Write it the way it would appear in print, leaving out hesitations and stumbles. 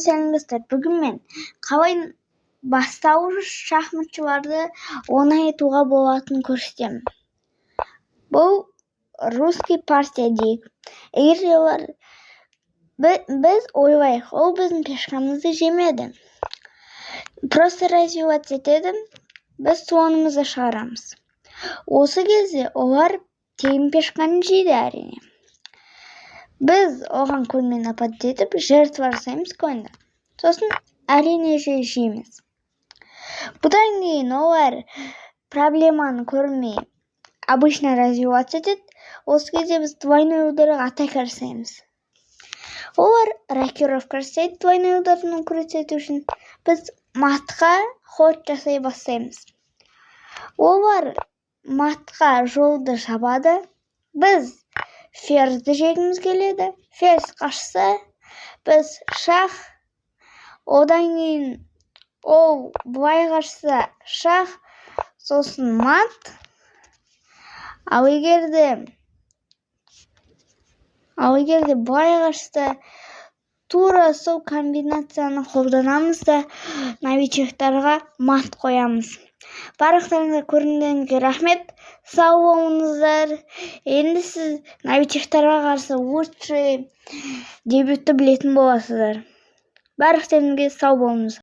сәлеметсіздер. Бүгін мен қалай бастауыш шахматшыларды оңай айтуға болатынын көрсетемін. Бұл русский партия дейік. Егер де олар біз ойлайық, ол біздің пешкамызды жемеді. Просто развиваться етеді, біз слонымызды шығарамыз. Осы кезде олар тегін пешканы жейді әрине. Біз оған көңіл напад етіп, жертва жасаймыз койында. Сосын әрине жейміз. Бұдан кейін олар проблеманы көрмей обычно развиваться етеді. Осы кезде біз двойной ударға атака жасаймыз. Олар рокировка жасайды двойной удардан көрсету үшін. Біз матқа ход жасай бастаймыз. Олар матқа жолды жабады. Біз ферзді жегіміз келеді. Ферзь қашса, біз шах. Одан кейін ол былай қашса шах, сосын мат. Ал егер де былай қашса, тура сол комбинацияны қолданамыз да новичоктарға мат қоямыз. Барлықтарыңызға көргендеріңізге рахмет. Сау болыңыздар. Енді сіз новичоктарға қарсы лучший дебютті білетін боласыздар. Барлықтарыңызға сау болыңыз.